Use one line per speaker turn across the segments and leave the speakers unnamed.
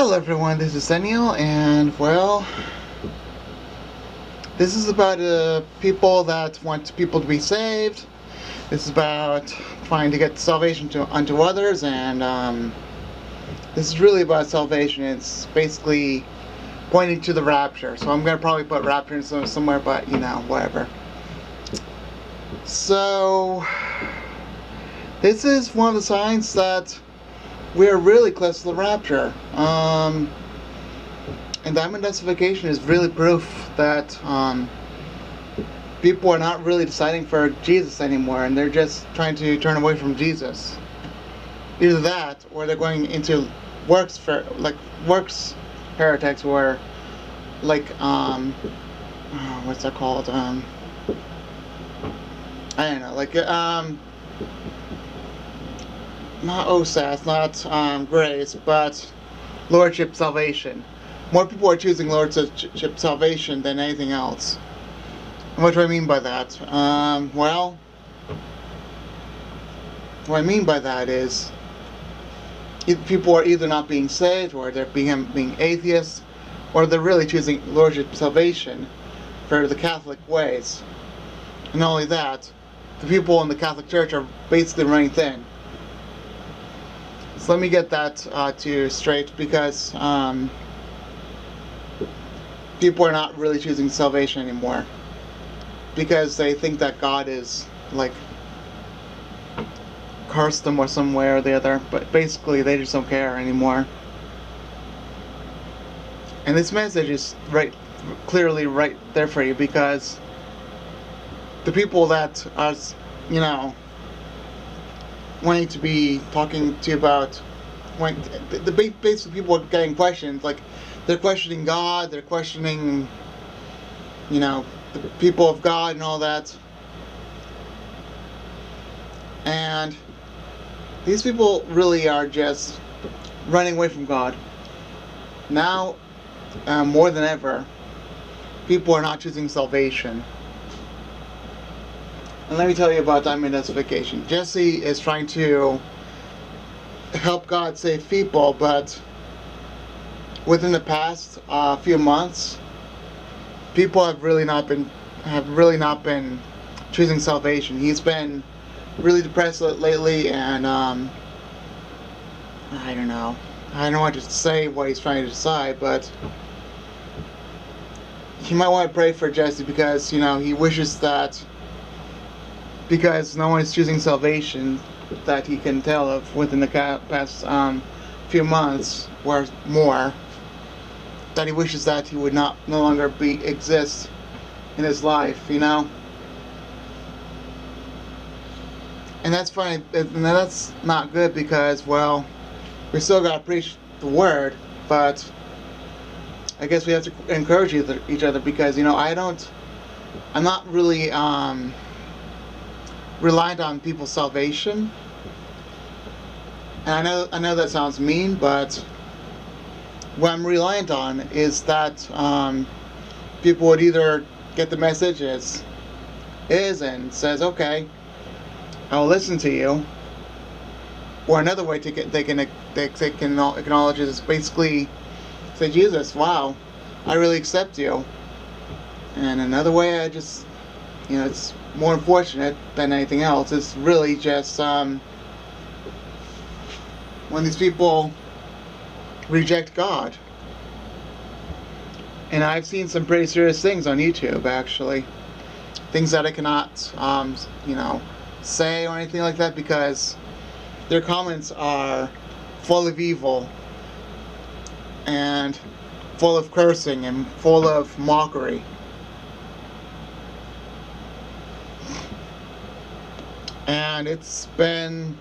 Hello everyone, this is Daniel, and well, this is about people that want people to be saved. This is about trying to get salvation unto others, and this is really about salvation. It's basically pointing to the rapture. So I'm going to probably put rapture in somewhere, but whatever. So, this is one of the signs that we're really close to the rapture. And diamond densification is really proof that people are not really deciding for Jesus anymore, and they're just trying to turn away from Jesus. Either that, or they're going into works heretics, or what's that called? I don't know, not OSAS, not grace, but Lordship salvation. More people are choosing Lordship salvation than anything else. And what do I mean by that? Well, what I mean by that is people are either not being saved, or they're being atheists, or they're really choosing Lordship salvation for the Catholic ways. And not only that, the people in the Catholic Church are basically running thin. So let me get that to you straight, because people are not really choosing salvation anymore, because they think that God is cursed them or some way or the other, but basically they just don't care anymore. And this message is clearly right there for you, because the people that are wanting to be talking to you about the basic people are getting questions, they're questioning God, they're questioning the people of God and all that. And these people really are just running away from God. Now, more than ever, people are not choosing salvation. And let me tell you about diamond densification. Jesse is trying to help God save people, but within the past few months, people have really not been choosing salvation. He's been really depressed lately, and I don't know. I don't want to say what he's trying to decide, but you might want to pray for Jesse, because he wishes that, because no one is choosing salvation that he can tell of within the past few months or more, that he wishes that he would no longer exist in his life, And that's funny, and that's not good, because, well, we still gotta preach the word, but I guess we have to encourage each other, because I'm not really reliant on people's salvation. And I know that sounds mean, but what I'm reliant on is that people would either get the message as is and says, okay, I'll listen to you, or another way they can acknowledge is basically say, Jesus, wow, I really accept you. And another way, I just it's more unfortunate than anything else. It's really just when these people reject God. And I've seen some pretty serious things on YouTube, actually. Things that I cannot, say or anything like that, because their comments are full of evil, and full of cursing, and full of mockery. And it's been,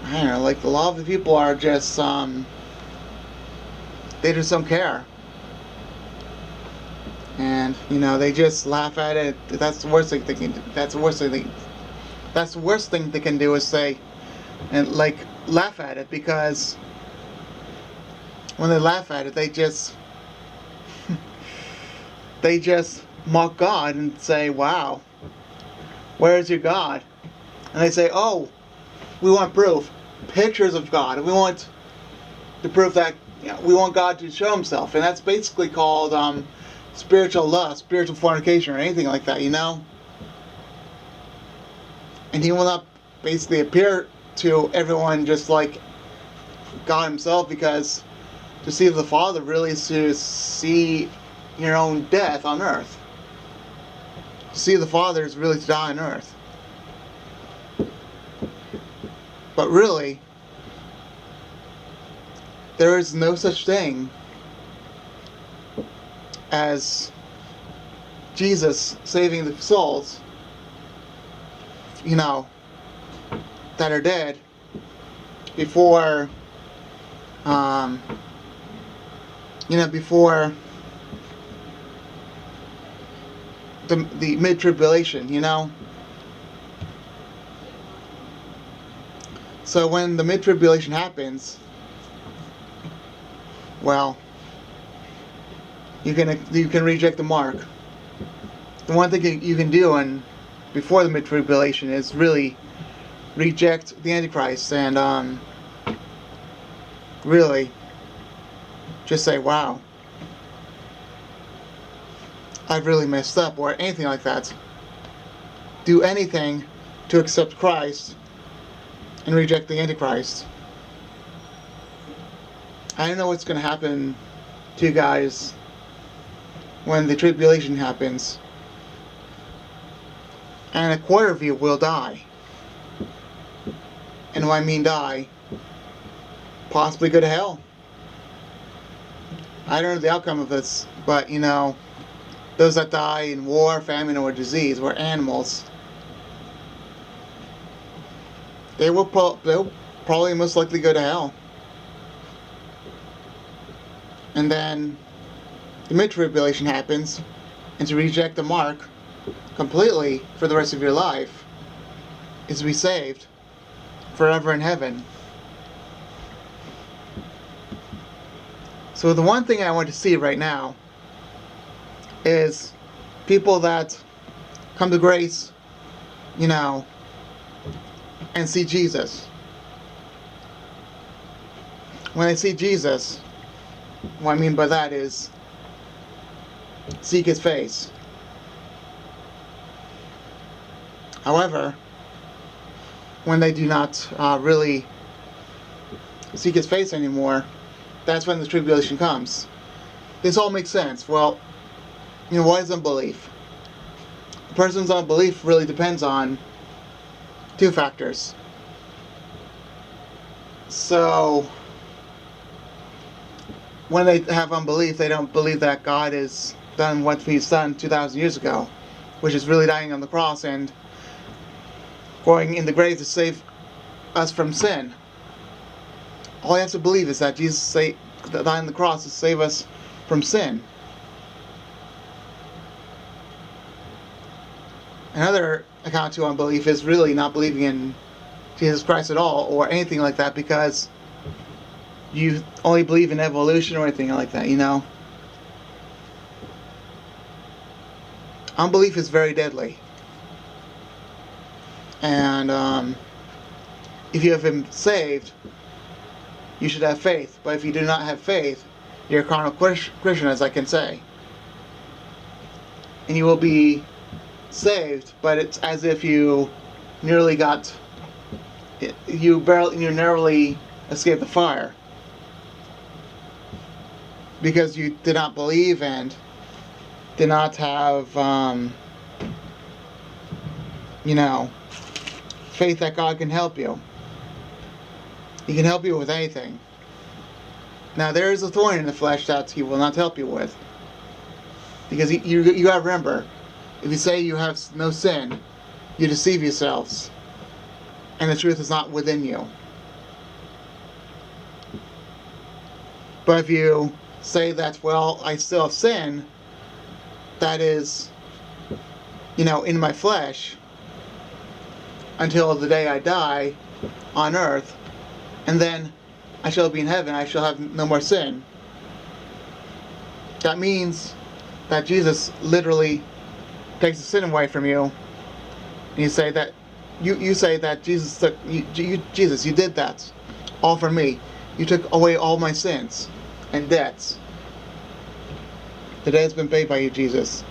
I don't know, a lot of the people are just, they just don't care. And, they just laugh at it. That's the worst thing they can do. That's the worst thing they can do, is say, and laugh at it, because when they laugh at it, they just mock God and say, wow, where is your God? And they say, oh, we want proof, pictures of God. We want to prove that we want God to show Himself, and that's basically called spiritual lust, spiritual fornication, or anything like that, And He will not basically appear to everyone just like God Himself, because to see the Father really is to see your own death on earth. To see the Father is really to die on earth. But really, there is no such thing as Jesus saving the souls, that are dead before, before the mid-tribulation, So when the mid-tribulation happens, well, you can reject the mark. The one thing you can do before the mid-tribulation is really reject the Antichrist and really just say, wow, I've really messed up, or anything like that. Do anything to accept Christ and reject the Antichrist. I don't know what's going to happen to you guys when the tribulation happens, and a quarter of you will die. And when I mean die, possibly go to hell. I don't know the outcome of this, but those that die in war, famine, or disease, or animals, they'll probably most likely go to hell. And then the mid-tribulation happens, and to reject the mark completely for the rest of your life is to be saved forever in heaven. So the one thing I want to see right now is people that come to grace, and see Jesus. When I see Jesus, what I mean by that is seek His face. However, when they do not really seek His face anymore, that's when the tribulation comes. This all makes sense. Well, what is unbelief? A person's unbelief really depends on two factors. So, when they have unbelief, they don't believe that God has done what He's done 2,000 years ago, which is really dying on the cross and going in the grave to save us from sin. All you have to believe is that Jesus died on the cross to save us from sin. Another account to unbelief is really not believing in Jesus Christ at all, or anything like that, because you only believe in evolution or anything like that, Unbelief is very deadly. And if you have been saved, you should have faith. But if you do not have faith, you're a carnal Christian, as I can say. And you will be saved, but it's as if you narrowly escaped the fire, because you did not believe and did not have faith that God can help you. He can help you with anything. Now, there is a thorn in the flesh that He will not help you with, because you gotta remember, if you say you have no sin, you deceive yourselves, and the truth is not within you. But if you say that, well, I still have sin, that is, in my flesh, until the day I die on earth, and then I shall be in heaven, I shall have no more sin. That means that Jesus literally takes the sin away from you. And you say that Jesus took Jesus, you did that all for me. You took away all my sins and debts. The debt has been paid by you, Jesus.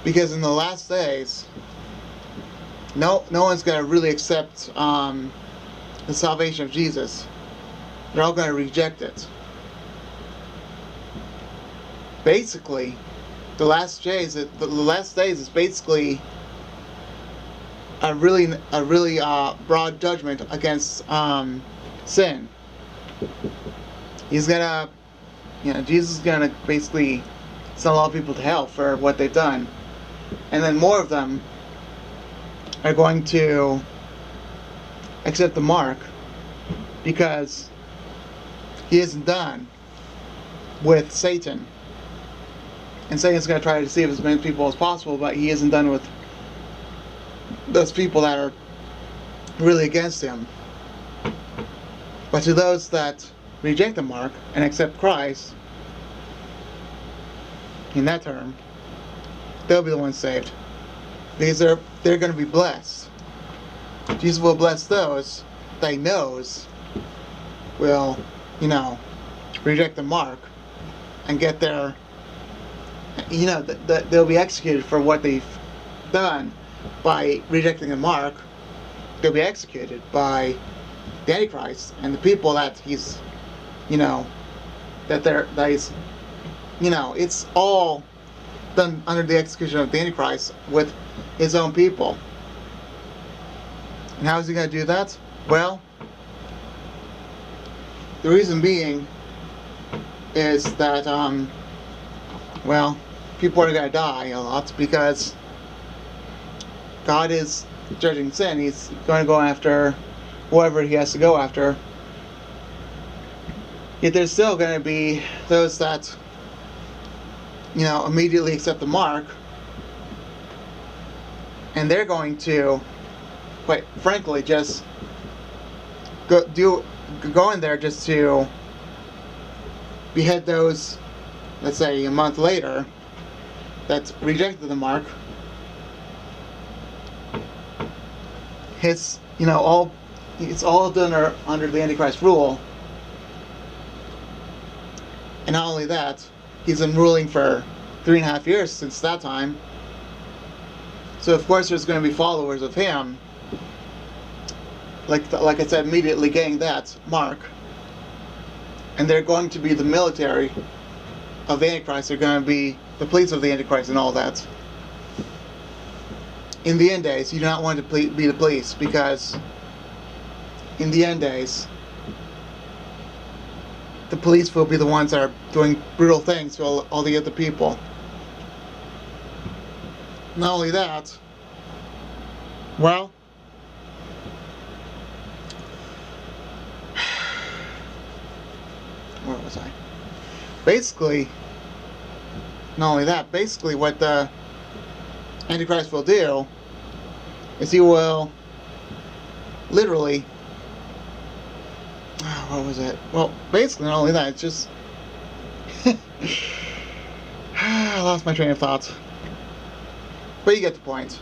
Because in the last days, no one's going to really accept the salvation of Jesus. They're all going to reject it. Basically, the last days is basically a really broad judgment against sin. He's gonna, Jesus is gonna basically send a lot of people to hell for what they've done, and then more of them are going to accept the mark because he isn't done with Satan. And Satan's going to try to deceive as many people as possible, but he isn't done with those people that are really against him. But to those that reject the mark and accept Christ, in that term, they'll be the ones saved. Because they're going to be blessed. Jesus will bless those that he knows will, reject the mark and get their, they'll be executed for what they've done by rejecting the mark. They'll be executed by the Antichrist and the people that he's, it's all done under the execution of the Antichrist with his own people. And how is he going to do that? Well, the reason being is that, people are going to die a lot because God is judging sin. He's going to go after whoever he has to go after. Yet there's still going to be those that, immediately accept the mark. And they're going to, quite frankly, just go in there just to behead those, let's say, a month later, that rejected the mark. It's all done under the Antichrist rule. And not only that, he's been ruling for 3.5 years since that time. So of course there's going to be followers of him, like I said, immediately getting that mark. And they're going to be the military of the Antichrist. They're going to be the police of the Antichrist and all that. In the end days, you do not want to be the police, because in the end days, the police will be the ones that are doing brutal things to all the other people. Not only that, well, where was I? Basically, not only that, basically what the Antichrist will do is he will literally, what was it? Well, basically not only that, it's just I lost my train of thought. But you get the point.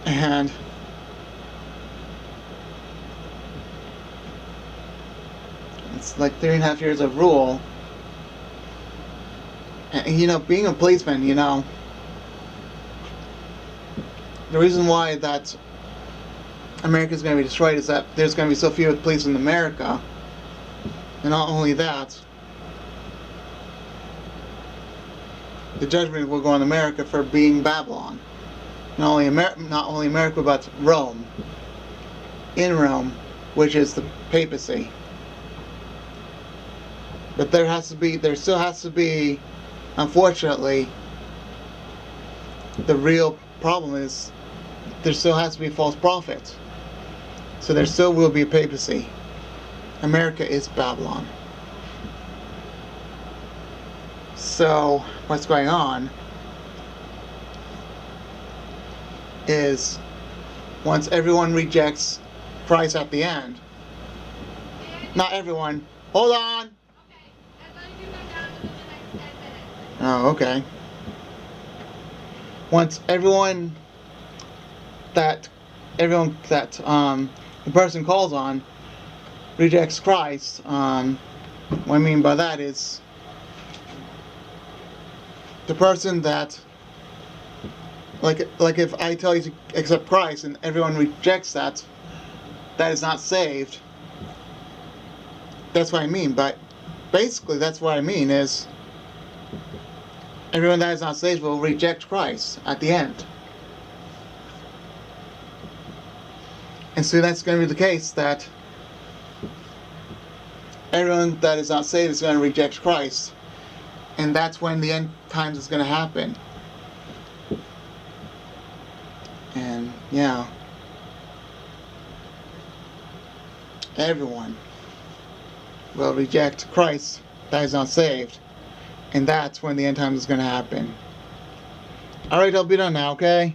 And it's like 3.5 years of rule. And, being a policeman, the reason why that America is going to be destroyed is that there's going to be so few police in America. And not only that, the judgment will go on America for being Babylon. Not only America, but Rome. In Rome, which is the papacy. But there still has to be, unfortunately, the real problem is there still has to be false prophets. So there still will be a papacy. America is Babylon. So what's going on is, once everyone rejects Christ at the end, not everyone, hold on. Oh, okay. Once everyone that everyone that the person calls on rejects Christ. What I mean by that is the person that, like if I tell you to accept Christ and everyone rejects that, that is not saved. That's what I mean. But basically, that's what I mean is everyone that is not saved will reject Christ at the end. And so that's going to be the case, that everyone that is not saved is going to reject Christ. And that's when the end times is going to happen. And yeah, everyone will reject Christ that is not saved. And that's when the end times is going to happen. Alright, I'll be done now, okay?